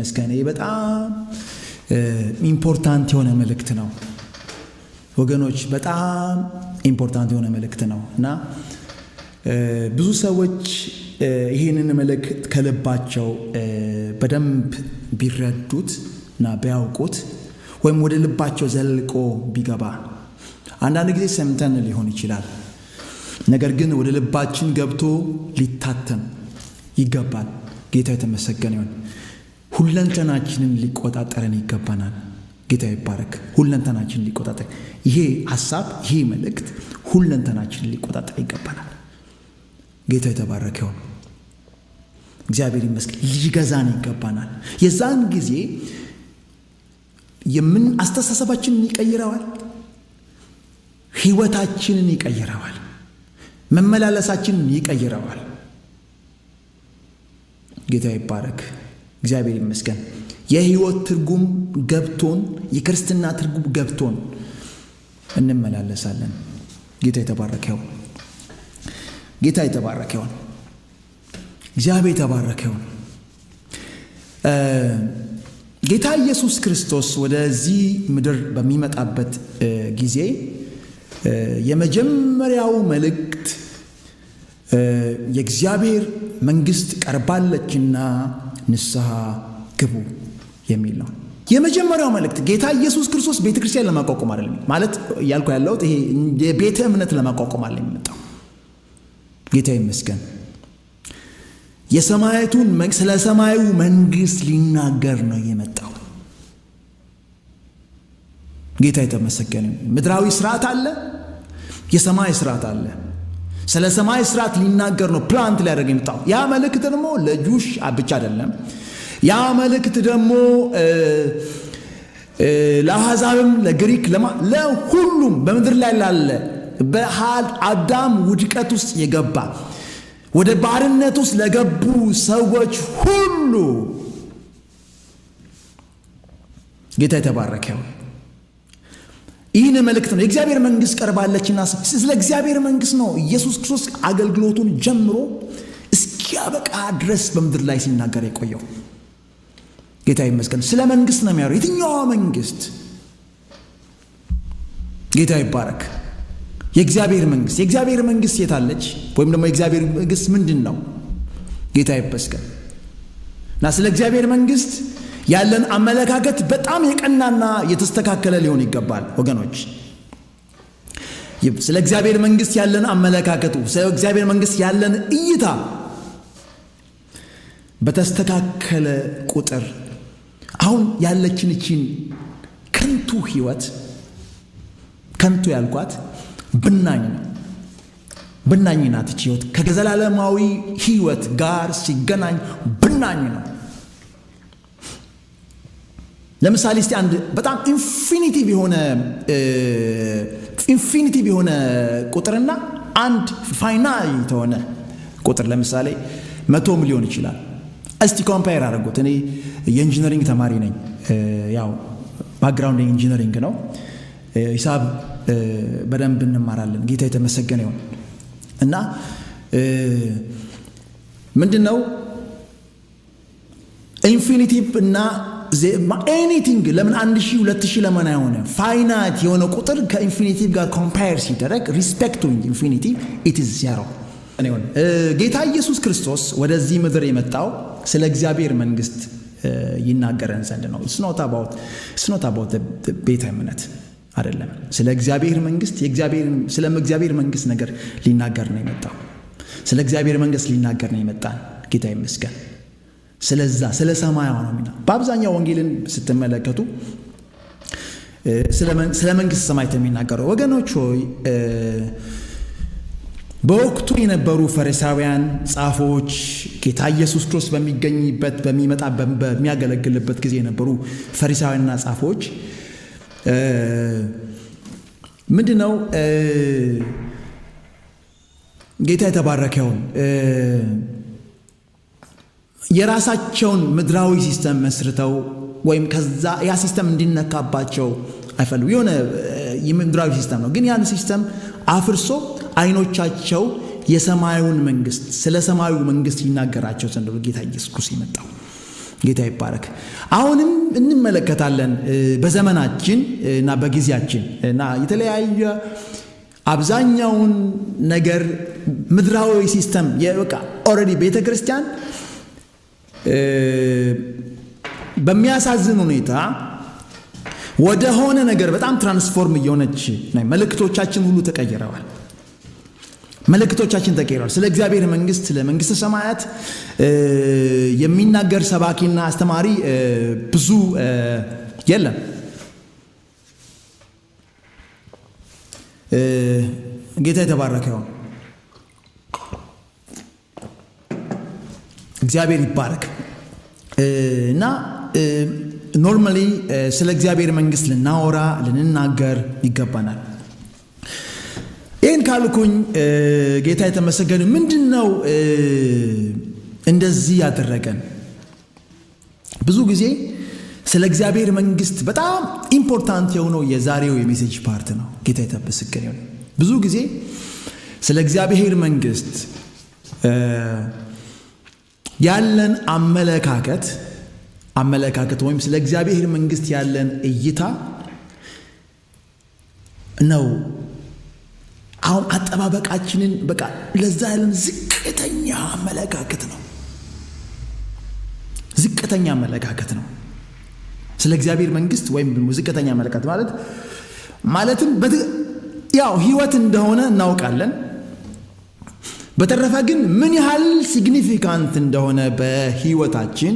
መስከኔ በጣም ኢምፖርታንት የሆነ መልእክት ነው ወገኖች፣ በጣም ኢምፖርታንት የሆነ መልእክት ነው እና ብዙ ሰዎች ይሄንን መልእክት ከልባቸው በደንብ ቢረዱት እና ቢያውቁት ወይም ወደ ልባቸው ዘልቆ ቢገባ አንዳንድ ጊዜ ሰምተን ሊሆን ይችላል፣ ነገር ግን ወደ ልባችን ገብቶ ሊታተም ይገባል። ጌታ የተመሰገነ ይሁን። ሁለንተናችንን ሊቆጣጠረን ይገባናል። ጌታ ይባረክ። ሁለንተናችንን ሊቆጣጠር ይሄ ሐሳብ ይሄ መልእክት ሁለንተናችንን ሊቆጣጠር ይገባናል። ጌታ የተባረከ ይሁን። እግዚአብሔር ይመስገን። ሊገዛን ይገባናል። የዛን ጊዜ አስተሳሰባችንን ይቀይረዋል፣ ህይወታችንን ይቀይረዋል፣ መመላለሳችንን ይቀይረዋል። ጌታ ይባረክ። እግዚአብሔር ይመስገን። የህይወት ትርጉም ገብቶን የክርስትና ትርጉም ገብቶን እንመላለሳለን። ጌታ የተባረከ ይሁን። ጌታ የተባረከ ይሁን። እግዚአብሔር የተባረከ ይሁን። ጌታ ኢየሱስ ክርስቶስ ወደዚህ ምድር በሚመጣበት ጊዜ የመጀመሪያው መልእክት የእግዚአብሔር መንግስት ቀርባለችና ንስሐ ግቡ የሚል ነው። የመጀመሪያው መልእክት ጌታ ኢየሱስ ክርስቶስ ቤተክርስቲያን ለማቋቋም አይደለም ማለት ያልኩ ያለሁት ይሄ የቤተ እምነት ለማቋቋም አይደለም የመጣው። ጌታ ይመስገን። ስለ ሰማያዊ መንግስት ሊናገር ነው የመጣው። ጌታ የተመሰገነ። ምድራዊ ስርዓት አለ፣ የሰማይ ስርዓት አለ። ስለ ሰማይ ስርዓት ሊናገር ነው ፕላንት ሊያደርግ የመጣው። ያ መልእክት ደግሞ ለጁሽ ብቻ አይደለም። ያ መልእክት ደግሞ ለአሕዛብም፣ ለግሪክ፣ ለሁሉም በምድር ላይ ላለ በአዳም ውድቀት ውስጥ የገባ ወደ ባርነት ውስጥ ለገቡ ሰዎች ሁሉ ጌታ የተባረከ ይሁን። ይህን መልእክት ነው የእግዚአብሔር መንግስት ቀርባለችና ስለ እግዚአብሔር መንግስት ነው ኢየሱስ ክርስቶስ አገልግሎቱን ጀምሮ እስኪያበቃ ድረስ በምድር ላይ ሲናገር የቆየው። ጌታ ይመስገን። ስለ መንግስት ነው የሚያወራው። የትኛዋ መንግስት? ጌታ ይባረክ። የእግዚአብሔር መንግስት። የእግዚአብሔር መንግስት የታለች? ወይም ደግሞ የእግዚአብሔር መንግስት ምንድን ነው? ጌታ ይመስገን። እና ስለ እግዚአብሔር መንግስት ያለን አመለካከት በጣም የቀናና የተስተካከለ ሊሆን ይገባል ወገኖች። ስለ እግዚአብሔር መንግስት ያለን አመለካከቱ፣ ስለ እግዚአብሔር መንግስት ያለን እይታ በተስተካከለ ቁጥር አሁን ያለችን እቺን ከንቱ ህይወት፣ ከንቱ ያልኳት ብናኝ ናት። እቺ ህይወት ከዘላለማዊ ህይወት ጋር ሲገናኝ ብናኝ ነው። ለምሳሌ እስቲ አንድ በጣም ኢንፊኒቲቭ የሆነ ቁጥርና አንድ ፋይናይት የሆነ ቁጥር ለምሳሌ 100 ሚሊዮን ይችላል። እስቲ ኮምፓየር አድርጉት። እኔ የኢንጂነሪንግ ተማሪ ነኝ። ያው ባክግራውንድ ኢንጂነሪንግ ነው። ሂሳብ በደንብ እንማራለን። ጌታ የተመሰገነ ይሁን። እና ምንድነው ኢንፊኒቲቭ እና ኤኒቲንግ ለምን 1000 2000 ለምን አይሆነ? ፋይናይት የሆነ ቁጥር ከኢንፊኒቲቭ ጋር ኮምፓየር ሲደረግ ሪስፔክት ቱ ኢንፊኒቲቭ ኢት ኢዝ ዜሮ። ጌታ ኢየሱስ ክርስቶስ ወደዚህ ምድር የመጣው ስለ እግዚአብሔር መንግስት ይናገረን ዘንድ ነው። it's not about ቤተ እምነት አይደለም። ስለ እግዚአብሔር መንግስት ስለ እግዚአብሔር መንግስት ነገር ሊናገር ነው የመጣው። ስለ እግዚአብሔር መንግስት ሊናገር ነው የመጣን። ጌታ ይመስገን። ስለ ሰማያዊ ነው የሚና በአብዛኛው ወንጌልን ስትመለከቱ ስለ መንግስት ሰማያት የሚናገረው ወገኖች ሆይ በወቅቱ የነበሩ ፈሪሳውያን ጻፎች ጌታ ኢየሱስ ክርስቶስ በሚያገለግልበት ጊዜ የነበሩ ፈሪሳውያንና ጻፎች ምንድነው ጌታ የተባረከውን የራሳቸውን ምድራዊ ሲስተም መስርተው ወይም ከዛ ያ ሲስተም እንዲነካባቸው አይፈልጉ። የሆነ የምድራዊ ሲስተም ነው፣ ግን ያን ሲስተም አፍርሶ አይኖቻቸው የሰማዩን መንግስት ስለ ሰማዩ መንግስት ይናገራቸው ዘንድ ጌታ ኢየሱስ ክርስቶስ የመጣው። ጌታ ይባረክ። አሁንም እንመለከታለን በዘመናችን እና በጊዜያችን እና የተለያየ አብዛኛውን ነገር ምድራዊ ሲስተም በቃ ኦልሬዲ ቤተክርስቲያን በሚያሳዝን ሁኔታ ወደ ሆነ ነገር በጣም ትራንስፎርም እየሆነች ነው። መልእክቶቻችን ሁሉ ተቀይረዋል። መልእክቶቻችን ተቀይረዋል። ስለ እግዚአብሔር መንግስት፣ ስለ መንግስተ ሰማያት የሚናገር ሰባኪና አስተማሪ ብዙ የለም። ጌታ የተባረከ ይሁን። እግዚአብሔር ይባረክ እና ኖርማሊ ስለ እግዚአብሔር መንግስት ልናወራ ልንናገር ይገባናል። ይህን ካልኩኝ ጌታ የተመሰገነ ምንድነው እንደዚህ ያደረገን? ብዙ ጊዜ ስለ እግዚአብሔር መንግስት በጣም ኢምፖርታንት የሆነው የዛሬው የሜሴጅ ፓርት ነው። ጌታ የተመሰገነ ይሁን። ብዙ ጊዜ ስለ እግዚአብሔር መንግስት ያለን አመለካከት ወይም ስለ እግዚአብሔር መንግስት ያለን እይታ ነው አሁን አጠባበቃችንን በቃ ለዛ ያለን ዝቅተኛ አመለካከት ነው። ዝቅተኛ አመለካከት ነው ስለ እግዚአብሔር መንግስት ወይም ዝቅተኛ አመለካከት ማለትም ያው ህይወት እንደሆነ እናውቃለን። በተረፈ ግን ምን ያህል ሲግኒፊካንት እንደሆነ በህይወታችን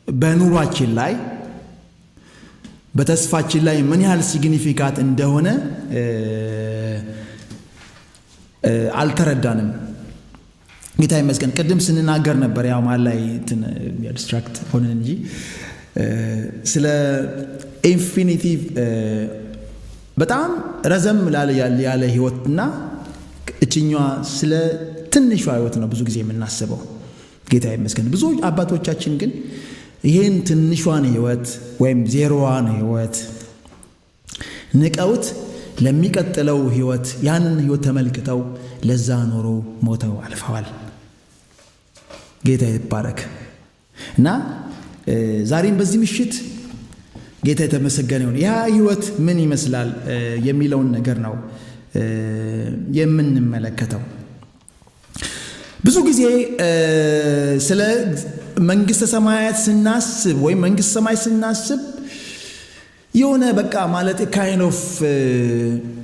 በኑሯችን ላይ በተስፋችን ላይ ምን ያህል ሲግኒፊካንት እንደሆነ አልተረዳንም። ጌታ ይመስገን። ቅድም ስንናገር ነበር ያው ማለት ላይ ዲስትራክት ሆነን እንጂ ስለ ኢንፊኒቲቭ በጣም ረዘም ያለ ህይወትና እችኛዋ ስለ ትንሿ ህይወት ነው ብዙ ጊዜ የምናስበው። ጌታ ይመስገን። ብዙ አባቶቻችን ግን ይህን ትንሿን ህይወት ወይም ዜሮዋን ህይወት ንቀውት ለሚቀጥለው ህይወት ያንን ህይወት ተመልክተው ለዛ ኖሮ ሞተው አልፈዋል። ጌታ ይባረክ እና ዛሬም በዚህ ምሽት ጌታ የተመሰገነ ይሁን ያ ህይወት ምን ይመስላል የሚለውን ነገር ነው የምንመለከተው። ብዙ ጊዜ ስለ መንግስተ ሰማያት ስናስብ ወይም መንግስተ ሰማይ ስናስብ የሆነ በቃ ማለት ካይንድ ኦፍ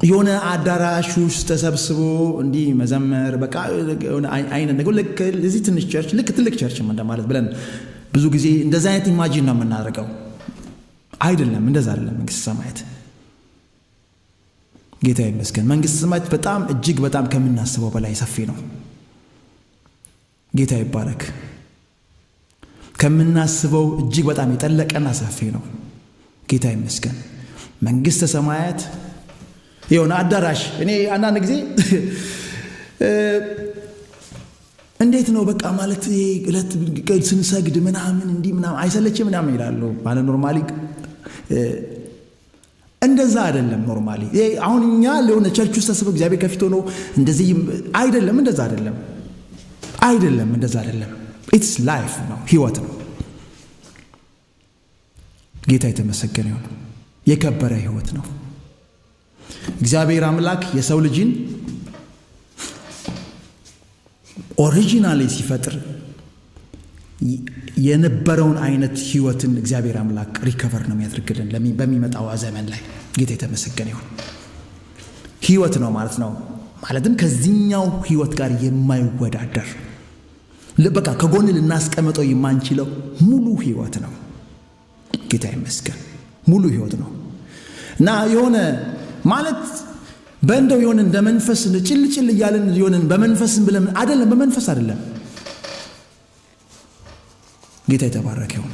የሆነ አዳራሽ ውስጥ ተሰብስቦ እንዲህ መዘመር በቃ አይነት ነገር ልክ እዚህ ትንሽ ቸርች ልክ ትልቅ ቸርች እንደማለት ብለን ብዙ ጊዜ እንደዛ አይነት ኢማጂን ነው የምናደርገው። አይደለም፣ እንደዛ አይደለም መንግስተ ሰማያት። ጌታ ይመስገን። መንግስተ ሰማያት በጣም እጅግ በጣም ከምናስበው በላይ ሰፊ ነው። ጌታ ይባረክ። ከምናስበው እጅግ በጣም የጠለቀና ሰፊ ነው። ጌታ ይመስገን። መንግስተ ሰማያት የሆነ አዳራሽ እኔ አንዳንድ ጊዜ እንዴት ነው በቃ ማለት እለት ስንሰግድ ምናምን እንዲህ ምናምን አይሰለችም ምናምን ይላሉ ማለት ኖርማሊ እንደዛ አይደለም። ኖርማሊ አሁን እኛ ለሆነ ቸርች ውስጥ ተሰብስበን እግዚአብሔር ከፊት ሆኖ እንደዚህ አይደለም። እንደዛ አይደለም። እንደዛ አይደለም። ኢትስ ላይፍ ነው፣ ህይወት ነው። ጌታ የተመሰገነ ይሁን። የከበረ ህይወት ነው። እግዚአብሔር አምላክ የሰው ልጅን ኦሪጂናሊ ሲፈጥር የነበረውን አይነት ህይወትን እግዚአብሔር አምላክ ሪከቨር ነው የሚያደርግልን በሚመጣው ዘመን ላይ። ጌታ የተመሰገነ ይሁን። ህይወት ነው ማለት ነው። ማለትም ከዚህኛው ህይወት ጋር የማይወዳደር በቃ ከጎን ልናስቀምጠው የማንችለው ሙሉ ህይወት ነው። ጌታ ይመስገን። ሙሉ ህይወት ነው እና የሆነ ማለት በእንደው የሆነ እንደ መንፈስ ጭልጭል እያለን የሆነን በመንፈስም ብለን አይደለም። በመንፈስ አይደለም። ጌታ የተባረከ ይሁን።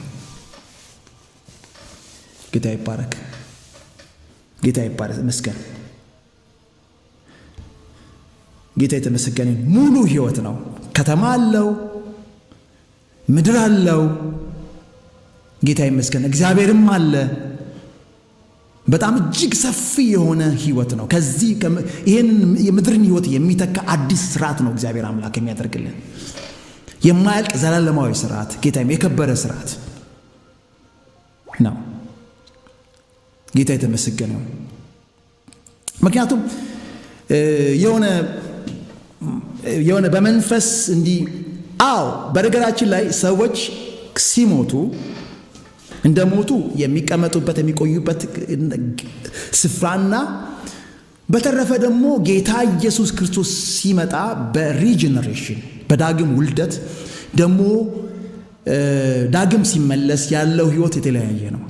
ጌታ ይባረክ። ጌታ ይመስገን። ጌታ የተመሰገነ ሙሉ ህይወት ነው። ከተማ አለው፣ ምድር አለው። ጌታ ይመስገን። እግዚአብሔርም አለ። በጣም እጅግ ሰፊ የሆነ ህይወት ነው። ከዚህ ይሄንን የምድርን ህይወት የሚተካ አዲስ ስርዓት ነው እግዚአብሔር አምላክ የሚያደርግልን። የማያልቅ ዘላለማዊ ስርዓት ጌታም የከበረ ስርዓት ነው። ጌታ የተመሰገነ ነው። ምክንያቱም የሆነ በመንፈስ እንዲህ በነገራችን ላይ ሰዎች ሲሞቱ እንደሞቱ የሚቀመጡበት የሚቆዩበት ስፍራና በተረፈ ደግሞ ጌታ ኢየሱስ ክርስቶስ ሲመጣ በሪጀነሬሽን በዳግም ውልደት ደግሞ ዳግም ሲመለስ ያለው ህይወት የተለያየ ነው።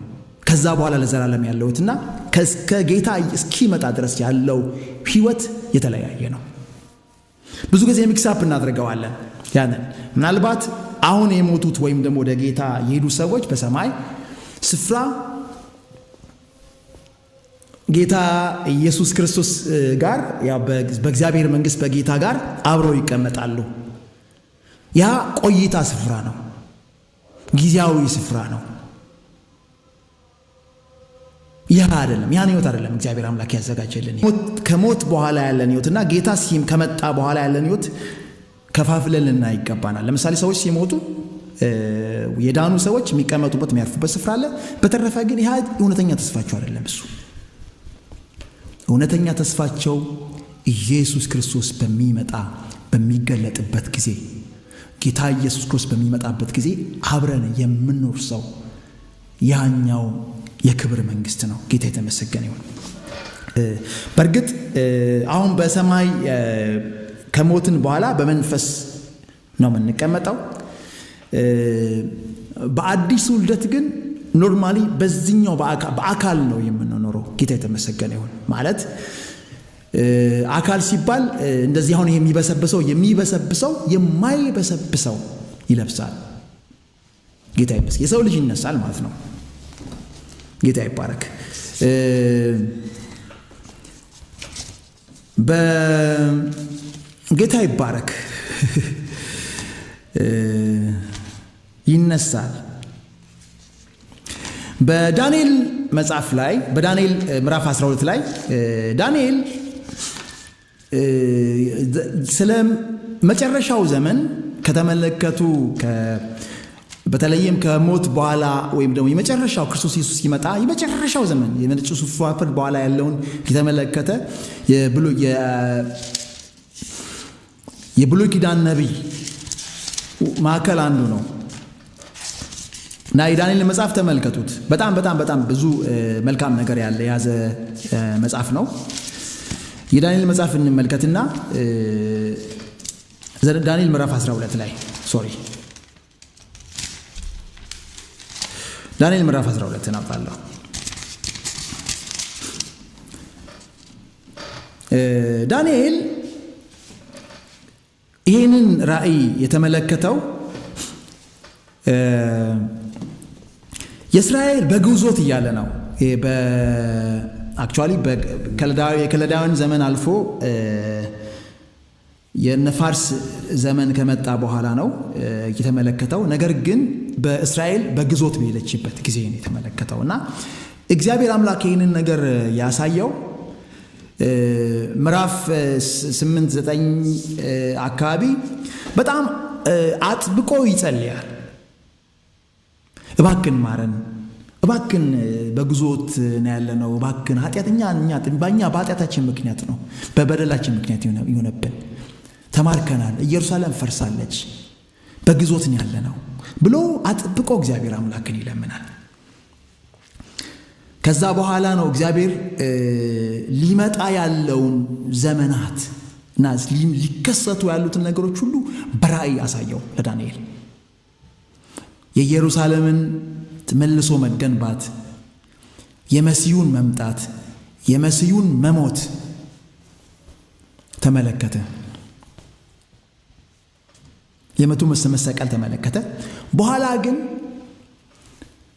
ከዛ በኋላ ለዘላለም ያለው ህይወትና ከጌታ እስኪመጣ ድረስ ያለው ህይወት የተለያየ ነው። ብዙ ጊዜ ሚክስአፕ እናደርገዋለን። ያንን ምናልባት አሁን የሞቱት ወይም ደግሞ ወደ ጌታ የሄዱ ሰዎች በሰማይ ስፍራ ጌታ ኢየሱስ ክርስቶስ ጋር በእግዚአብሔር መንግስት በጌታ ጋር አብረው ይቀመጣሉ። ያ ቆይታ ስፍራ ነው፣ ጊዜያዊ ስፍራ ነው። ያ አይደለም፣ ያን ህይወት አይደለም እግዚአብሔር አምላክ ያዘጋጀልን። ከሞት በኋላ ያለን ህይወትና ጌታ ከመጣ በኋላ ያለን ህይወት ከፋፍለን ልናይ ይገባናል። ለምሳሌ ሰዎች ሲሞቱ የዳኑ ሰዎች የሚቀመጡበት የሚያርፉበት ስፍራ አለ። በተረፈ ግን ይህ እውነተኛ ተስፋቸው አይደለም። እሱ እውነተኛ ተስፋቸው ኢየሱስ ክርስቶስ በሚገለጥበት ጊዜ ጌታ ኢየሱስ ክርስቶስ በሚመጣበት ጊዜ አብረን የምንኖር ሰው ያኛው የክብር መንግስት ነው። ጌታ የተመሰገነ ይሁን። በእርግጥ አሁን በሰማይ ከሞትን በኋላ በመንፈስ ነው የምንቀመጠው። በአዲስ ውልደት ግን ኖርማሊ በዚህኛው በአካል ነው የምንኖረው። ጌታ የተመሰገነ ይሁን። ማለት አካል ሲባል እንደዚህ አሁን የሚበሰብሰው የማይበሰብሰው ይለብሳል። ጌታ ይመስገን። የሰው ልጅ ይነሳል ማለት ነው። ጌታ ይባረክ። ጌታ ይባረክ። ይነሳል። በዳንኤል መጽሐፍ ላይ በዳንኤል ምዕራፍ 12 ላይ ዳንኤል ስለ መጨረሻው ዘመን ከተመለከቱ በተለይም ከሞት በኋላ ወይም ደግሞ የመጨረሻው ክርስቶስ ኢየሱስ ሲመጣ የመጨረሻው ዘመን የነጭ ሱፍ ፍርድ በኋላ ያለውን የተመለከተ የብሉይ ኪዳን ነቢይ ማዕከል አንዱ ነው እና የዳንኤል መጽሐፍ ተመልከቱት። በጣም ብዙ መልካም ነገር የያዘ መጽሐፍ ነው። የዳንኤል መጽሐፍ እንመልከትና ዳንኤል ምዕራፍ 12 ላይ ዳንኤል ምዕራፍ 12 እናውጣለሁ። ዳንኤል ይህንን ራእይ የተመለከተው የእስራኤል በግዞት እያለ ነው። አክቹዋሊ የከለዳውያን ዘመን አልፎ የነፋርስ ዘመን ከመጣ በኋላ ነው የተመለከተው። ነገር ግን በእስራኤል በግዞት በሄደችበት ጊዜ ነው የተመለከተው እና እግዚአብሔር አምላክ ይህንን ነገር ያሳየው ምዕራፍ 8-9 አካባቢ በጣም አጥብቆ ይጸልያል። እባክን ማረን፣ እባክን በግዞት ነው ያለነው፣ እባክን በእኛ በኃጢአታችን ምክንያት ነው፣ በበደላችን ምክንያት ይሆነብን፣ ተማርከናል፣ ኢየሩሳሌም ፈርሳለች፣ በግዞት ነው ያለነው ብሎ አጥብቆ እግዚአብሔር አምላክን ይለምናል። ከዛ በኋላ ነው እግዚአብሔር ሊመጣ ያለውን ዘመናት እና ሊከሰቱ ያሉትን ነገሮች ሁሉ በራእይ አሳየው ለዳንኤል። የኢየሩሳሌምን መልሶ መገንባት፣ የመሲሁን መምጣት፣ የመሲሁን መሞት ተመለከተ። የመቱ መሰቀል ተመለከተ። በኋላ ግን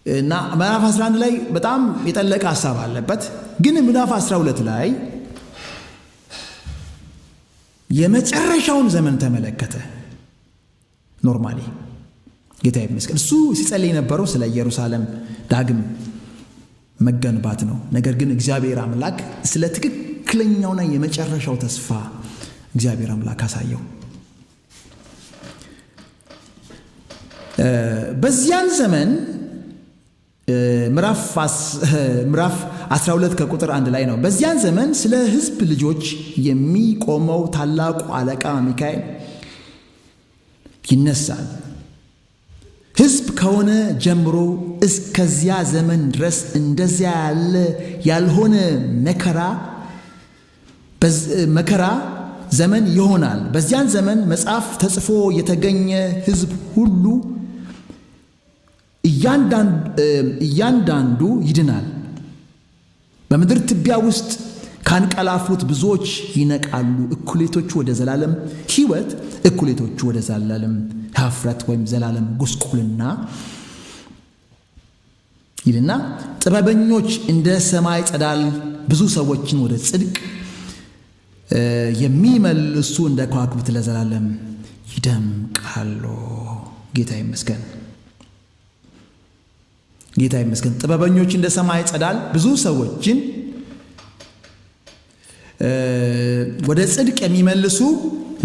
እና ምዕራፍ 11 ላይ በጣም የጠለቀ ሐሳብ አለበት። ግን ምዕራፍ 12 ላይ የመጨረሻውን ዘመን ተመለከተ። ኖርማሊ ጌታ ይመስገን እሱ ሲጸልይ የነበረው ስለ ኢየሩሳሌም ዳግም መገንባት ነው። ነገር ግን እግዚአብሔር አምላክ ስለ ትክክለኛውና የመጨረሻው ተስፋ እግዚአብሔር አምላክ አሳየው። በዚያን ዘመን ምዕራፍ 12 ከቁጥር 1 ላይ ነው። በዚያን ዘመን ስለ ሕዝብ ልጆች የሚቆመው ታላቁ አለቃ ሚካኤል ይነሳል። ሕዝብ ከሆነ ጀምሮ እስከዚያ ዘመን ድረስ እንደዚያ ያልሆነ መከራ ዘመን ይሆናል። በዚያን ዘመን መጽሐፍ ተጽፎ የተገኘ ሕዝብ ሁሉ እያንዳንዱ ይድናል። በምድር ትቢያ ውስጥ ካንቀላፉት ብዙዎች ይነቃሉ። እኩሌቶቹ ወደ ዘላለም ሕይወት፣ እኩሌቶቹ ወደ ዘላለም ኀፍረት ወይም ዘላለም ጉስቁልና ይልና ጥበበኞች እንደ ሰማይ ጸዳል፣ ብዙ ሰዎችን ወደ ጽድቅ የሚመልሱ እንደ ከዋክብት ለዘላለም ይደምቃሉ። ጌታ ይመስገን። ጌታ ይመስገን። ጥበበኞች እንደ ሰማይ ጸዳል፣ ብዙ ሰዎችን ወደ ጽድቅ የሚመልሱ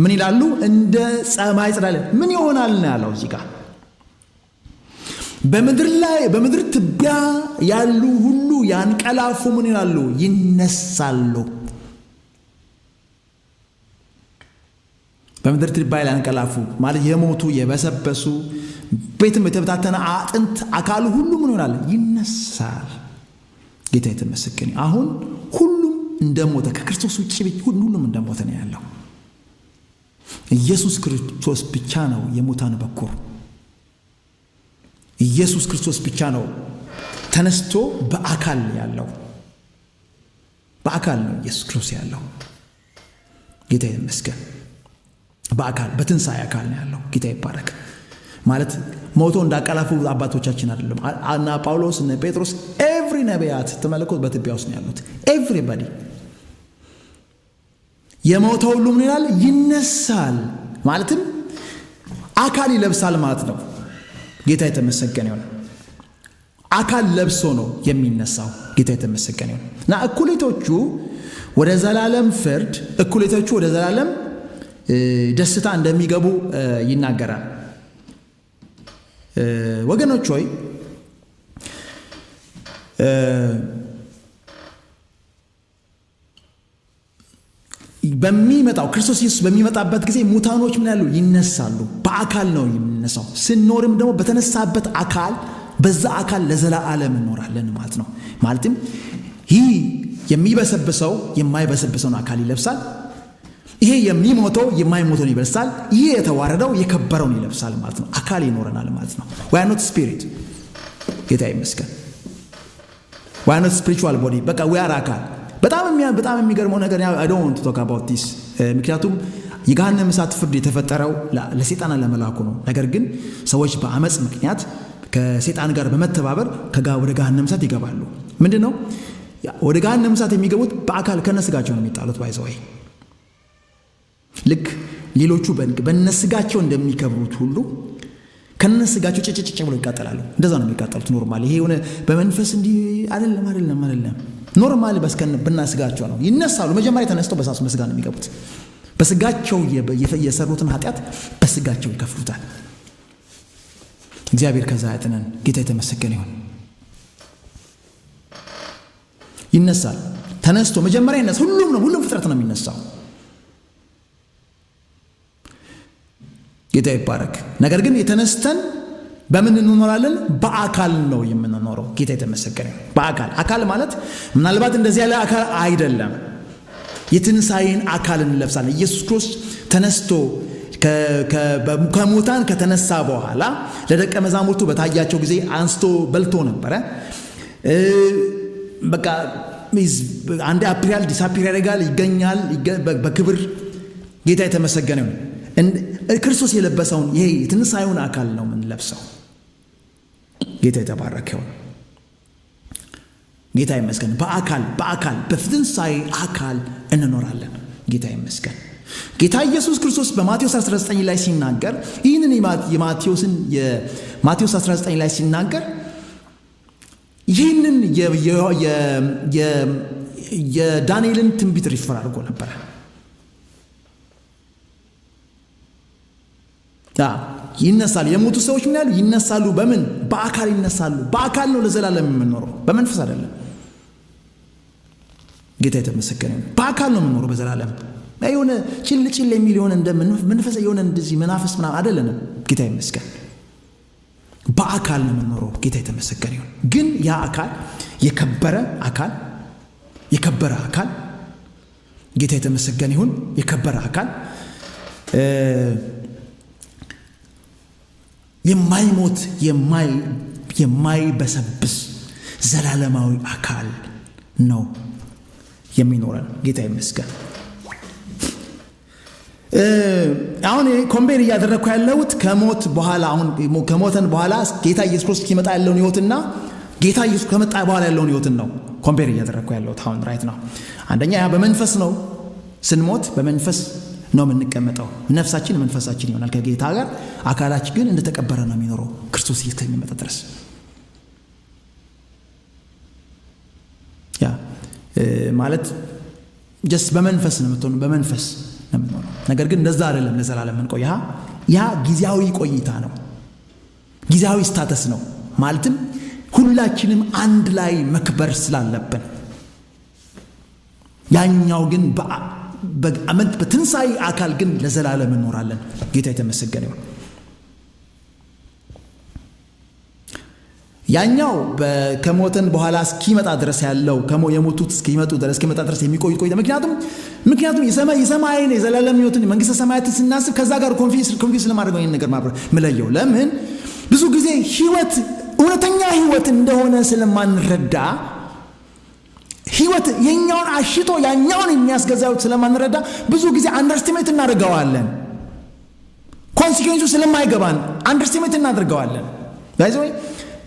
ምን ይላሉ? እንደ ሰማይ ጸዳል። ምን ይሆናል ነው ያለው እዚህ ጋር። በምድር ትቢያ ያሉ ሁሉ ያንቀላፉ ምን ይላሉ? ይነሳሉ። በምድር ትቢያ ያንቀላፉ ማለት የሞቱ የበሰበሱ ቤትም የተበታተነ አጥንት አካል ሁሉ ምን ይሆናል? ይነሳል። ጌታ የተመሰገነ። አሁን ሁሉም እንደሞተ ከክርስቶስ ውጭ ሁሉም እንደሞተ ነው ያለው። ኢየሱስ ክርስቶስ ብቻ ነው የሙታን በኩር። ኢየሱስ ክርስቶስ ብቻ ነው ተነስቶ በአካል ያለው። በአካል ነው ኢየሱስ ክርስቶስ ያለው። ጌታ ይመስገን። በአካል በትንሣኤ አካል ነው ያለው። ጌታ ይባረክ። ማለት ሞቶ እንዳቀላፉ አባቶቻችን አይደለም። እና ጳውሎስ እና ጴጥሮስ ኤቭሪ ነቢያት ተመልከቱ በትቢያ ውስጥ ነው ያሉት። ኤቭሪባዲ የሞተው ሁሉ ምን ይላል? ይነሳል። ማለትም አካል ይለብሳል ማለት ነው። ጌታ የተመሰገነ ይሁን። አካል ለብሶ ነው የሚነሳው። ጌታ የተመሰገነ ይሁን። እና እኩሌቶቹ ወደ ዘላለም ፍርድ፣ እኩሌቶቹ ወደ ዘላለም ደስታ እንደሚገቡ ይናገራል። ወገኖች ሆይ በሚመጣው ክርስቶስ ኢየሱስ በሚመጣበት ጊዜ ሙታኖች ምን ያሉ? ይነሳሉ። በአካል ነው የምንነሳው። ስንኖርም ደግሞ በተነሳበት አካል፣ በዛ አካል ለዘላለም እንኖራለን ማለት ነው። ማለትም ይህ የሚበሰብሰው የማይበሰብሰውን አካል ይለብሳል። ይሄ የሚሞተው የማይሞተውን ይለብሳል። ይሄ የተዋረደው የከበረውን ይለብሳል ማለት ነው። አካል ይኖረናል ማለት ነው። we are not spirit። ጌታ ይመስገን። we are not spiritual body። በቃ we are አካል። በጣም የሚገርመው ነገር I don't want to talk about this። ምክንያቱም የገሃነመ እሳት ፍርድ የተፈጠረው ለሰይጣን ለመላኩ ነው። ነገር ግን ሰዎች በአመጽ ምክንያት ከሰይጣን ጋር በመተባበር ወደ ገሃነመ እሳት ይገባሉ። ምንድነው ወደ ገሃነመ እሳት የሚገቡት? በአካል ከነስጋቸው ነው የሚጣሉት። ባይዘው ልክ ሌሎቹ በነስጋቸው እንደሚከብሩት ሁሉ ከነስጋቸው ጭጭጭ ብሎ ይቃጠላሉ። እንደዛ ነው የሚቃጠሉት። ኖርማሊ ይሄ ሆነ በመንፈስ እንዲህ አይደለም። ኖርማሊ በነስጋቸው ነው ይነሳሉ። መጀመሪያ ተነስተው በስጋ ነው የሚገቡት። በስጋቸው የሰሩትን ኃጢአት በስጋቸው ይከፍሉታል። እግዚአብሔር ከዛ ያጥነን። ጌታ የተመሰገነ ይሁን። ይነሳል። ተነስቶ መጀመሪያ ይነሳል። ሁሉም ፍጥረት ነው የሚነሳው። ጌታ ይባረክ። ነገር ግን የተነስተን በምን እንኖራለን? በአካል ነው የምንኖረው። ጌታ የተመሰገነ ይሁን። አካል ማለት ምናልባት እንደዚህ ያለ አካል አይደለም። የትንሣኤን አካል እንለብሳለን። ኢየሱስ ክርስቶስ ተነስቶ ከሙታን ከተነሳ በኋላ ለደቀ መዛሙርቱ በታያቸው ጊዜ አንስቶ በልቶ ነበረ። በቃ አንድ አፕሪያል ዲሳፒር ያደርጋል፣ ይገኛል በክብር። ጌታ የተመሰገነ ይሁን። ክርስቶስ የለበሰውን ይሄ የትንሣኤውን አካል ነው የምንለብሰው። ጌታ የተባረከ ይሁን። ጌታ ይመስገን። በአካል በትንሣኤ አካል እንኖራለን። ጌታ ይመስገን። ጌታ ኢየሱስ ክርስቶስ በማቴዎስ 19 ላይ ሲናገር ይህንን የማቴዎስ 19 ላይ ሲናገር ይህንን የዳንኤልን ትንቢት ሪፈር አድርጎ ነበረ። ይነሳሉ። የሞቱ ሰዎች ምን ያሉ ይነሳሉ? በምን? በአካል ይነሳሉ። በአካል ነው ለዘላለም የምንኖረው፣ በመንፈስ አይደለም። ጌታ የተመሰገነ ይሁን። በአካል ነው የምንኖረው በዘላለም። የሆነ ጭል የሚል የሆነ እንደ መንፈስ የሆነ እንደዚህ መናፍስ ምናምን አይደለንም። ጌታ ይመስገን በአካል ነው የምንኖረው። ጌታ የተመሰገነ ይሁን። ግን ያ አካል የከበረ አካል ጌታ የተመሰገነ ይሁን። የከበረ አካል የማይሞት የማይበሰብስ ዘላለማዊ አካል ነው የሚኖረን። ጌታ ይመስገን። አሁን ኮምፔር እያደረግኩ ያለሁት ከሞት በኋላ አሁን ከሞተን በኋላ ጌታ ኢየሱስ ክርስቶስ ሲመጣ ያለውን ህይወትና ጌታ ኢየሱስ ከመጣ በኋላ ያለውን ህይወትን ነው ኮምፔር እያደረግኩ ያለሁት አሁን ራይት ነው። አንደኛ ያ በመንፈስ ነው። ስንሞት በመንፈስ ነው የምንቀመጠው። ነፍሳችን መንፈሳችን ይሆናል ከጌታ ጋር። አካላችን ግን እንደተቀበረ ነው የሚኖረው ክርስቶስ እስከሚመጣ ድረስ። ያ ማለት ጀስት በመንፈስ ነው የምትሆነው፣ በመንፈስ ነው የምንሆነው። ነገር ግን እንደዛ አይደለም ለዘላለም የምንቆይ። ያ ጊዜያዊ ቆይታ ነው፣ ጊዜያዊ ስታተስ ነው። ማለትም ሁላችንም አንድ ላይ መክበር ስላለብን። ያኛው ግን በትንሣኤ አካል ግን ለዘላለም እንኖራለን። ጌታ የተመሰገነ ይሁን። ያኛው ከሞተን በኋላ እስኪመጣ ድረስ ያለው የሞቱት እስኪመጡ ድረስ እስኪመጣ ድረስ የሚቆይ ቆይታ። ምክንያቱም የሰማይን የዘላለም ሕይወትን መንግስተ ሰማያትን ስናስብ ከዛ ጋር ኮንፊውስ ለማድረግ ነው ይሄን ነገር ምለየው። ለምን ብዙ ጊዜ ህይወት እውነተኛ ህይወት እንደሆነ ስለማንረዳ ህይወት የኛውን አሽቶ ያኛውን የሚያስገዛው ስለማንረዳ ብዙ ጊዜ አንደርስቲሜት እናደርገዋለን። ኮንሲኩዌንሱ ስለማይገባን አንደርስቲሜት እናደርገዋለን። ባይዘው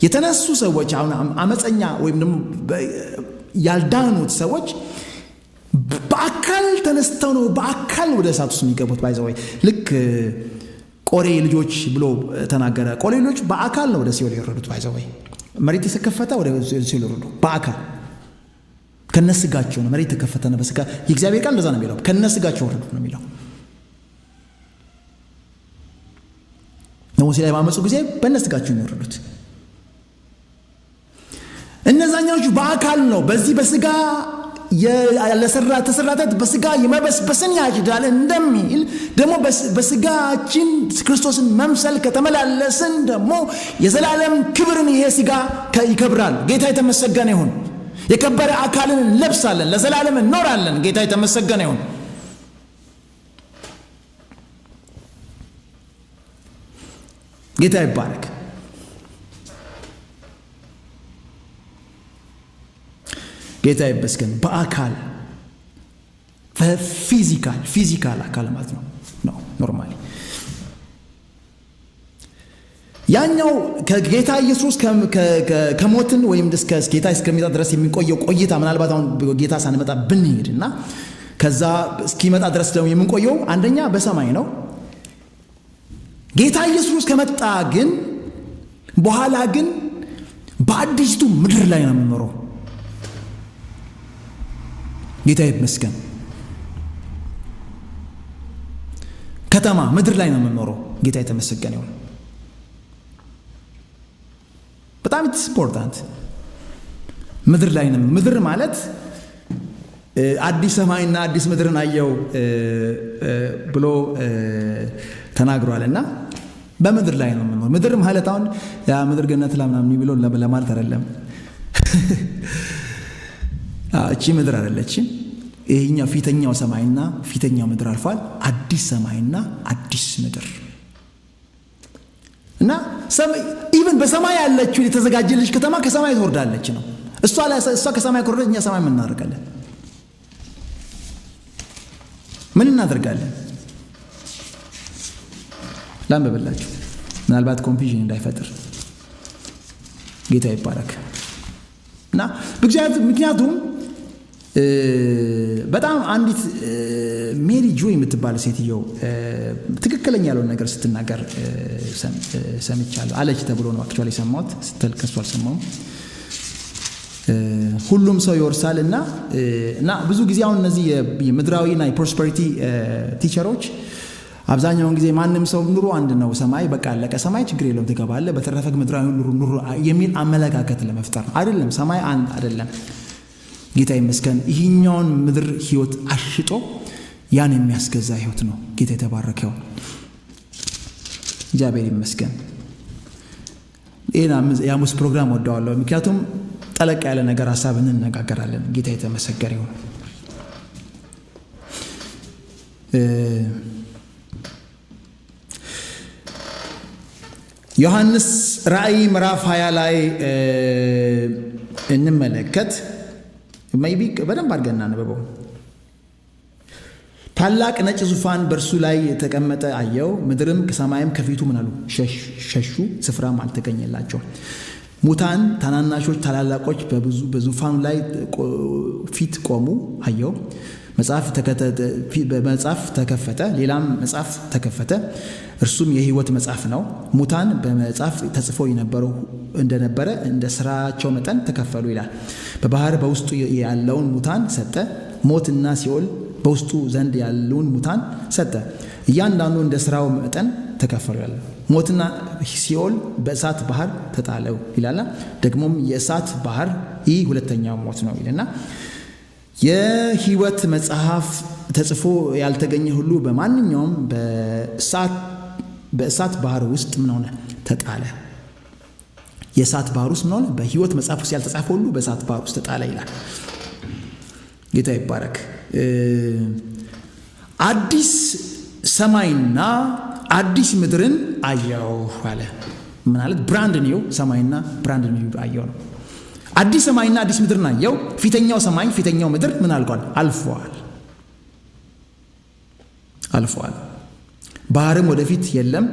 የተነሱ ሰዎች አሁን አመፀኛ ወይም ደግሞ ያልዳኑት ሰዎች በአካል ተነስተው ነው በአካል ወደ እሳት ውስጥ የሚገቡት። ባይዘው ልክ ቆሬ ልጆች ብሎ ተናገረ። ቆሬ ልጆች በአካል ነው ወደ ሲኦል የወረዱት። ባይዘው መሬት የተከፈተ ወደ ሲኦል ወረዱ በአካል ከነስጋቸው ነው። መሬት ተከፈተ ነው በስጋ። የእግዚአብሔር ቃል እንደዛ ነው የሚለው፣ ከነስጋቸው ወረዱ ነው የሚለው። ሙሴ ላይ ባመፁ ጊዜ በነስጋቸው ነው የወረዱት። እነዛኛዎቹ በአካል ነው። በዚህ በስጋ ተሰራተት በስጋ የመበስበስን ያጭዳል እንደሚል ደግሞ በስጋችን ክርስቶስን መምሰል ከተመላለስን ደግሞ የዘላለም ክብርን ይሄ ስጋ ይከብራል። ጌታ የተመሰገነ ይሁን። የከበረ አካልን እንለብሳለን፣ ለዘላለም እንኖራለን። ጌታ የተመሰገነ ይሁን። ጌታ ይባረክ። ጌታ ይመስገን። በአካል ፊዚካል አካል ማለት ነው ኖርማሊ። ያኛው ከጌታ ኢየሱስ ከሞትን ወይም ጌታ እስከሚመጣ ድረስ የሚቆየው ቆይታ ምናልባት አሁን ጌታ ሳንመጣ ብንሄድና ከዛ እስኪመጣ ድረስ ደግሞ የምንቆየው አንደኛ በሰማይ ነው። ጌታ ኢየሱስ ከመጣ ግን በኋላ ግን በአዲስቱ ምድር ላይ ነው የምንኖረው። ጌታ ይመስገን። ከተማ ምድር ላይ ነው የምንኖረው። ጌታ የተመሰገነ ይሁን። በጣም ኢምፖርታንት ምድር ላይ ነው። ምድር ማለት አዲስ ሰማይና አዲስ ምድርን አየው ብሎ ተናግሯልና በምድር ላይ ነው የምንኖረው። ምድር ማለት አሁን ያ ምድር ገነት ምናምን ብሎ ለማለት አይደለም። እቺ ምድር አይደለችም። ይሄኛው ፊተኛው ሰማይና ፊተኛው ምድር አልፏል። አዲስ ሰማይና አዲስ ምድር እና ኢቭን በሰማይ ያለችው የተዘጋጀልሽ ከተማ ከሰማይ ትወርዳለች ነው። እሷ ከሰማይ ከወረደች እኛ ሰማይ ምን እናደርጋለን? ምን እናደርጋለን? ላንብብላችሁ ምናልባት ኮንፊዥን እንዳይፈጥር። ጌታ ይባረክ። እና ምክንያቱም በጣም አንዲት ሜሪ ጆ የምትባል ሴትዮ ትክክለኛ ያለውን ነገር ስትናገር ሰምቻለሁ። አለች ተብሎ ነው አክቹዋሊ ሰማሁት፣ ስትል ከሷ አልሰማሁም። ሁሉም ሰው ይወርሳል እና ብዙ ጊዜ አሁን እነዚህ የምድራዊና የፕሮስፐሪቲ ቲቸሮች አብዛኛውን ጊዜ ማንም ሰው ኑሮ አንድ ነው፣ ሰማይ በቃ አለቀ፣ ሰማይ ችግር የለውም ትገባለህ፣ በተረፈ ምድራዊ ኑሮ የሚል አመለካከት ለመፍጠር ነው። አይደለም፣ ሰማይ አንድ አይደለም። ጌታ ይመስገን ይህኛውን ምድር ህይወት አሽጦ ያን የሚያስገዛ ህይወት ነው። ጌታ የተባረከው እግዚአብሔር ይመስገን። የሐሙስ ፕሮግራም ወደዋለሁ፣ ምክንያቱም ጠለቅ ያለ ነገር ሐሳብ እንነጋገራለን። ጌታ የተመሰገነ ይሁን። ዮሐንስ ራእይ ምዕራፍ 20 ላይ እንመለከት። ሜይቢ በደንብ አድርገን እናንብበው። ታላቅ ነጭ ዙፋን በእርሱ ላይ የተቀመጠ አየው። ምድርም ከሰማይም ከፊቱ ምን አሉ? ሸሹ፣ ስፍራም አልተገኘላቸው። ሙታን፣ ታናናሾች፣ ታላላቆች በዙፋኑ ላይ ፊት ቆሙ አየው። መጽሐፍ ተከፈተ፣ ሌላም መጽሐፍ ተከፈተ፣ እርሱም የሕይወት መጽሐፍ ነው። ሙታን በመጽሐፍ ተጽፎ እንደነበረ እንደ ስራቸው መጠን ተከፈሉ ይላል። በባህር በውስጡ ያለውን ሙታን ሰጠ። ሞትና ሲኦል በውስጡ ዘንድ ያለውን ሙታን ሰጠ። እያንዳንዱ እንደ ስራው መጠን ተከፈሉ ይላል። ሞትና ሲኦል በእሳት ባህር ተጣለው ይላል። ደግሞም የእሳት ባህር ይህ ሁለተኛው ሞት ነው ይልና የሕይወት መጽሐፍ ተጽፎ ያልተገኘ ሁሉ በማንኛውም በእሳት ባህር ውስጥ ምን ሆነ? ተጣለ። የእሳት ባህር ውስጥ ምን ሆነ? በሕይወት መጽሐፍ ውስጥ ያልተጻፈ ሁሉ በእሳት ባህር ውስጥ ተጣለ ይላል። ጌታ ይባረክ። አዲስ ሰማይና አዲስ ምድርን አየሁ አለ። ማለት ብራንድ ኒው ሰማይና ብራንድ ኒው አየሁ ነው። አዲስ ሰማይና አዲስ ምድርን አየሁ። ፊተኛው ሰማይ ፊተኛው ምድር ምን አልቋል? አልፈዋል። ባህርም ወደፊት የለም።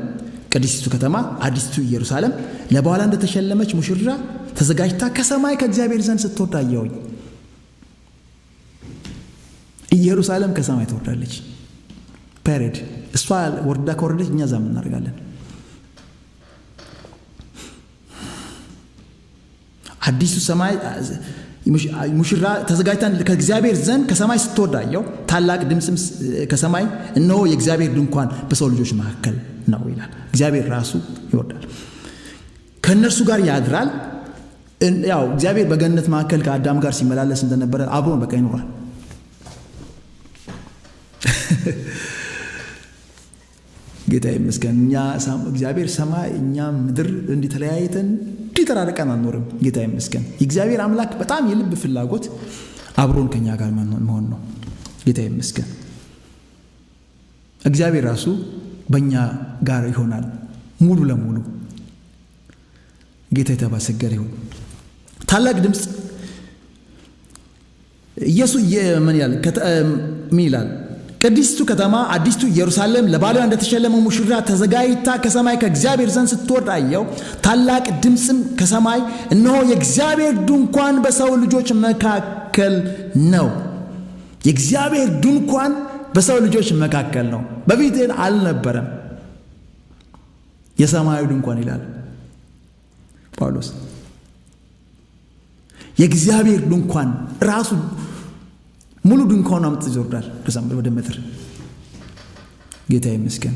ቅድስቲቱ ከተማ አዲስቱ ኢየሩሳሌም ለባሏ እንደተሸለመች ሙሽራ ተዘጋጅታ ከሰማይ ከእግዚአብሔር ዘንድ ስትወርድ አየሁኝ። ኢየሩሳሌም ከሰማይ ትወርዳለች። ፔሬድ። እሷ ወርዳ ከወረደች እኛ ዛም እናደርጋለን። አዲሱ ሰማይ ሙሽራ ተዘጋጅታ ከእግዚአብሔር ዘንድ ከሰማይ ስትወርድ አየሁ። ታላቅ ድምፅም ከሰማይ እነሆ የእግዚአብሔር ድንኳን በሰው ልጆች መካከል ነው ይላል። እግዚአብሔር ራሱ ይወርዳል፣ ከእነርሱ ጋር ያድራል። ያው እግዚአብሔር በገነት መካከል ከአዳም ጋር ሲመላለስ እንደነበረ አብሮን በቃ ይኖራል። ጌታ ይመስገን። እኛ እግዚአብሔር ሰማይ እኛ ምድር እንዲተለያይተን እንዲተራረቀን አንኖርም። ጌታ ይመስገን። የእግዚአብሔር አምላክ በጣም የልብ ፍላጎት አብሮን ከኛ ጋር መሆን ነው። ጌታ ይመስገን። እግዚአብሔር ራሱ በእኛ ጋር ይሆናል ሙሉ ለሙሉ። ጌታ የተባሰገረ ይሁን። ታላቅ ድምፅ ኢየሱስ ምን ይላል? ቅድስቲቱ ከተማ አዲስቱ ኢየሩሳሌም ለባሏ እንደተሸለመው ሙሽራ ተዘጋጅታ ከሰማይ ከእግዚአብሔር ዘንድ ስትወርድ አየሁ። ታላቅ ድምፅም ከሰማይ እነሆ የእግዚአብሔር ድንኳን በሰው ልጆች መካከል ነው። የእግዚአብሔር ድንኳን በሰው ልጆች መካከል ነው። በፊት አልነበረም። የሰማዩ ድንኳን ይላል ጳውሎስ። የእግዚአብሔር ድንኳን ራሱ ሙሉ ድንኳኑ አምጥቶ ይወርዳል ወደ ምድር። ጌታ ይመስገን።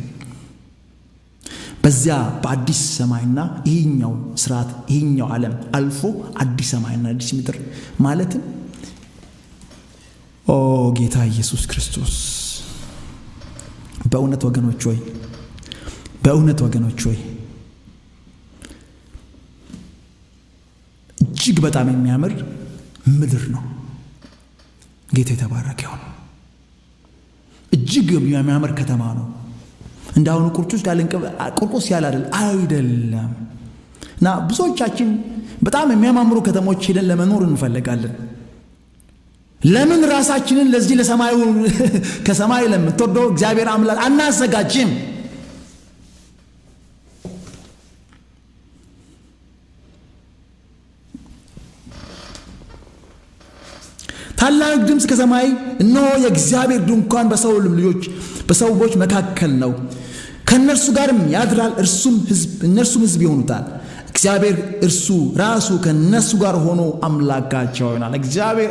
በዚያ በአዲስ ሰማይና ይህኛው ስርዓት ይህኛው ዓለም አልፎ አዲስ ሰማይና አዲስ ምድር ማለትም ጌታ ኢየሱስ ክርስቶስ በእውነት ወገኖች ሆይ እጅግ በጣም የሚያምር ምድር ነው። ጌታ የተባረከ ይሁን። እጅግ የሚያምር ከተማ ነው። እንዳሁኑ ቁርቁስ ያለ አይደለም። እና ብዙዎቻችን በጣም የሚያማምሩ ከተሞች ሄደን ለመኖር እንፈልጋለን። ለምን ራሳችንን ለዚህ ለሰማዩ ከሰማይ ለምትወርደው እግዚአብሔር አምላክ አናዘጋጅም? ታላቅ ድምፅ ከሰማይ እነሆ የእግዚአብሔር ድንኳን በሰዎች መካከል ነው፣ ከእነርሱ ጋርም ያድራል፣ እነርሱም ሕዝብ ይሆኑታል። እግዚአብሔር እርሱ ራሱ ከነሱ ጋር ሆኖ አምላካቸው ይሆናል። እግዚአብሔር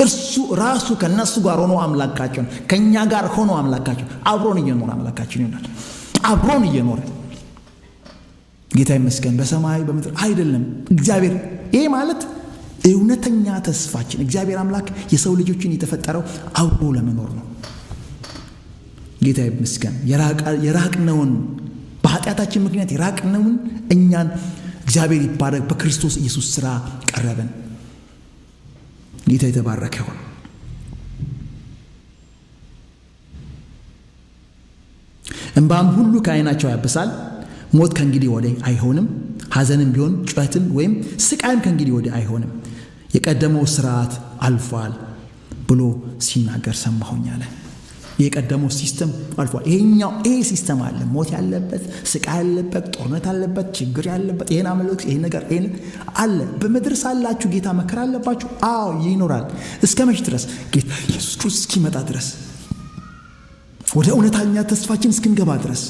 እርሱ ራሱ ከነሱ ጋር ሆኖ አምላካቸው፣ ከኛ ጋር ሆኖ አምላካቸው፣ አብሮን እየኖረ አምላካችን ይሆናል። አብሮን እየኖረ ጌታ ይመስገን። በሰማይ በምድር አይደለም እግዚአብሔር። ይሄ ማለት እውነተኛ ተስፋችን እግዚአብሔር አምላክ የሰው ልጆችን የተፈጠረው አብሮ ለመኖር ነው። ጌታ ይመስገን። የራቅነውን በኃጢአታችን ምክንያት የራቅነውን እኛን እግዚአብሔር ይባረክ በክርስቶስ ኢየሱስ ሥራ ቀረበን። ጌታ የተባረከ ይሁን። እንባም ሁሉ ከዓይናቸው ያብሳል። ሞት ከእንግዲህ ወዲህ አይሆንም፣ ሐዘንም ቢሆን ጩኸትም ወይም ስቃይም ከእንግዲህ ወዲህ አይሆንም፣ የቀደመው ሥርዓት አልፏል ብሎ ሲናገር ሰማሁኝ አለ። የቀደመው ሲስተም አልፏል። ይሄ ሲስተም አለ፣ ሞት ያለበት፣ ስቃይ ያለበት፣ ጦርነት ያለበት፣ ችግር ያለበት፣ ይሄን አመለክ ይሄ ነገር ይሄን አለ። በምድር ሳላችሁ ጌታ መከራ አለባችሁ። አዎ ይኖራል። እስከ መቼ ድረስ? ጌታ ኢየሱስ ክርስቶስ እስኪመጣ ድረስ፣ ወደ እውነተኛ ተስፋችን እስክንገባ ድረስ።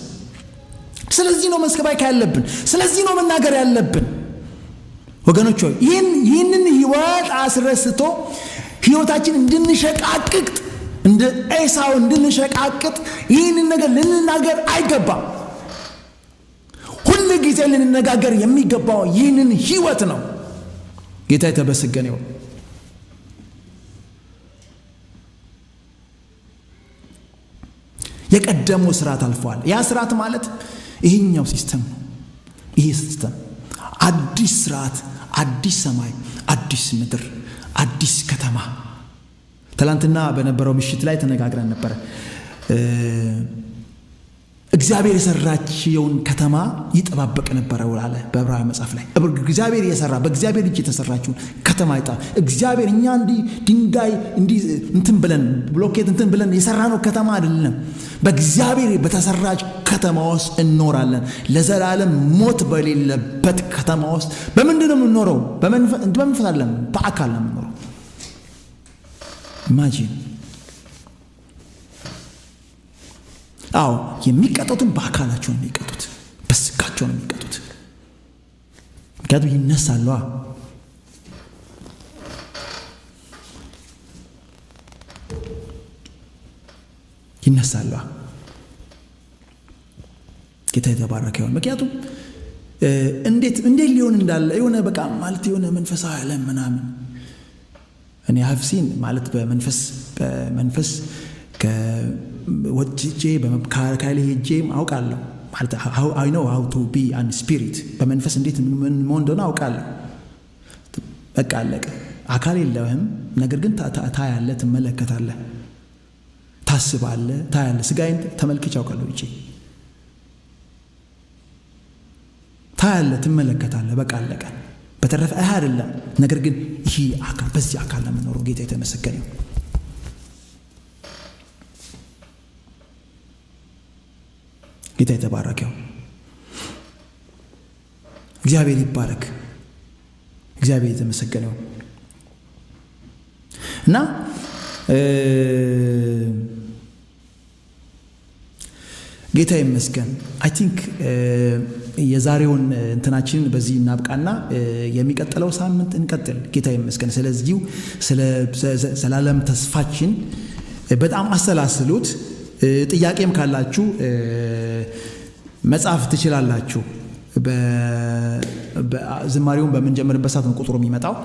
ስለዚህ ነው መስከባይ ያለብን። ስለዚህ ነው መናገር ያለብን ወገኖች ሆይ። ይህንን ህይወት አስረስቶ ህይወታችን እንድንሸቃቅጥ እንደ ኤሳው እንድንሸቃቅጥ ይህንን ነገር ልንናገር አይገባም። ሁሉ ጊዜ ልንነጋገር የሚገባው ይህንን ህይወት ነው። ጌታ የተመሰገነ ይሁን። የቀደመው ስርዓት አልፏል። ያ ስርዓት ማለት ይሄኛው ሲስተም ነው። ይሄ ሲስተም አዲስ ስርዓት፣ አዲስ ሰማይ፣ አዲስ ምድር፣ አዲስ ከተማ። ትላንትና በነበረው ምሽት ላይ ተነጋግረን ነበር። እግዚአብሔር የሰራችውን ከተማ ይጠባበቅ ነበር አለ በዕብራውያን መጽሐፍ ላይ። እግዚአብሔር የሰራ በእግዚአብሔር እጅ የተሰራችውን ከተማ እግዚአብሔር እኛ ድንጋይ እንትን ብለን ብሎኬት እንትን ብለን የሰራነው ከተማ አይደለም። በእግዚአብሔር በተሰራች ከተማ ውስጥ እንኖራለን። ለዘላለም ሞት በሌለበት ከተማ ውስጥ በምንድን ነው የምንኖረው? በመንፈስ አይደለም፣ በአካል ነው የምንኖረው። ኢማጂን። አዎ የሚቀጡትን በአካላቸው ነው የሚቀጡት፣ በስጋቸው ነው የሚቀጡት። ምክንያቱም ይነሳሉ። ይነሳሉ። ጌታ የተባረከ ይሁን። ምክንያቱም እንዴት ሊሆን እንዳለ የሆነ በቃ ማለት የሆነ መንፈሳዊ ዓለም ምናምን እኔ ሀፍሲን ማለት በመንፈስ ከወጭጄ በመካከል ሄጄም አውቃለሁ ማለት I know how to be an spirit በመንፈስ እንዴት ምን እንደሆነ አውቃለሁ። በቃ አለቀ። አካል የለህም፣ ነገር ግን ታያለህ፣ ትመለከታለህ፣ ታስባለህ፣ ታያለህ። ስጋዬን ተመልክቼ አውቃለሁ። እቺ ታያለህ፣ ትመለከታለህ፣ በቃ አለቀ። በተረፈ አይደለም። ነገር ግን ይሄ አካል በዚህ አካል ነው የምኖረው። ጌታ የተመሰገነ ይሁን። ጌታ የተባረከ ይሁን። እግዚአብሔር ይባረክ። እግዚአብሔር የተመሰገነ ይሁን እና ጌታ ይመስገን። አይ ቲንክ የዛሬውን እንትናችንን በዚህ እናብቃና የሚቀጥለው ሳምንት እንቀጥል። ጌታ ይመስገን። ስለዚሁ ስለ ተስፋችን በጣም አሰላስሉት። ጥያቄም ካላችሁ መጻፍ ትችላላችሁ። ዝማሬውን በምንጀምርበት ሰዓት ነው ቁጥሩ የሚመጣው።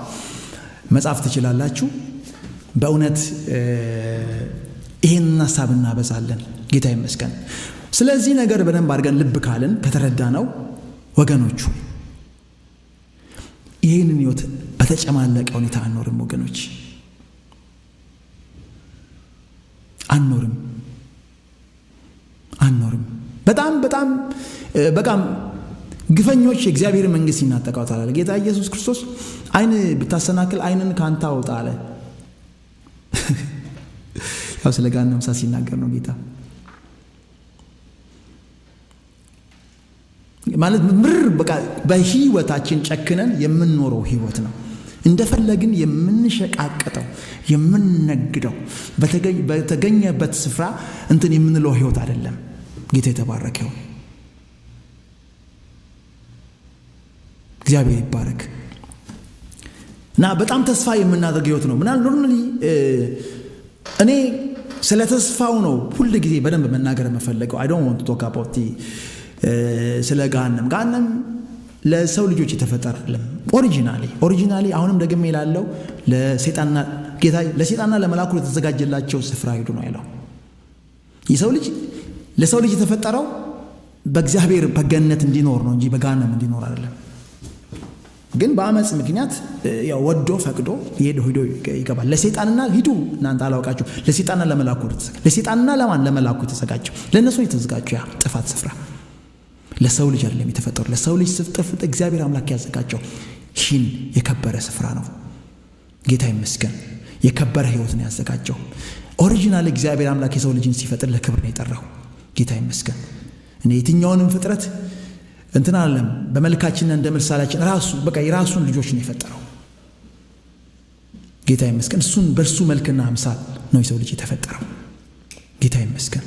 መጻፍ ትችላላችሁ። በእውነት ይሄንን ሐሳብ እናበዛለን። ጌታ ይመስገን። ስለዚህ ነገር በደንብ አድርገን ልብ ካልን ከተረዳ ነው ወገኖቹ ይህንን ህይወት በተጨማለቀ ሁኔታ አንኖርም። ወገኖች አንኖርም። በጣም ግፈኞች የእግዚአብሔር መንግስት ይናጠቃታል። ጌታ ኢየሱስ ክርስቶስ አይን ብታሰናክል አይንን ካንተ አውጣ አለ። ያው ስለ ገሃነም እሳት ሲናገር ነው ጌታ። ማለት ምር በቃ በህይወታችን ጨክነን የምንኖረው ህይወት ነው። እንደፈለግን የምንሸቃቀጠው የምንነግደው በተገኘበት ስፍራ እንትን የምንለው ህይወት አይደለም። ጌታ የተባረከው እግዚአብሔር ይባረክ። እና በጣም ተስፋ የምናደርገው ህይወት ነው። ምናል ኖርማሊ እኔ ስለ ተስፋው ነው ሁሉ ጊዜ በደንብ መናገር የምፈልገው። I don't want to talk about ስለ ገሃነም ለሰው ልጆች የተፈጠረ አይደለም። ኦሪጂናሊ አሁንም ደግሜ እላለሁ ለሰይጣንና ለመላእክቱ የተዘጋጀላቸው ስፍራ ሄዱ ነው ያለው። ለሰው ልጅ የተፈጠረው በእግዚአብሔር በገነት እንዲኖር ነው እንጂ በገሃነም እንዲኖር አይደለም። ግን በአመጽ ምክንያት ያው ወዶ ፈቅዶ ሄዶ ይገባል። ለሰይጣንና ሂዱ እናንተ አላውቃችሁ ለሰይጣንና ለሰይጣንና ለመላእክቱ የተዘጋጀው ለነሱ የተዘጋጀው ያ ጥፋት ስፍራ ለሰው ልጅ አይደለም የተፈጠረው። ለሰው ልጅ ስፍጥፍ እግዚአብሔር አምላክ ያዘጋጀው ይህን የከበረ ስፍራ ነው። ጌታ ይመስገን። የከበረ ህይወት ነው ያዘጋጀው። ኦሪጂናል እግዚአብሔር አምላክ የሰው ልጅን ሲፈጥር ለክብር ነው የጠራው። ጌታ ይመስገን። እኔ የትኛውንም ፍጥረት እንትን አለም በመልካችንና እንደ ምሳሌያችን የራሱን ልጆች ነው የፈጠረው። ጌታ ይመስገን። እሱን በእርሱ መልክና አምሳል ነው የሰው ልጅ የተፈጠረው። ጌታ ይመስገን።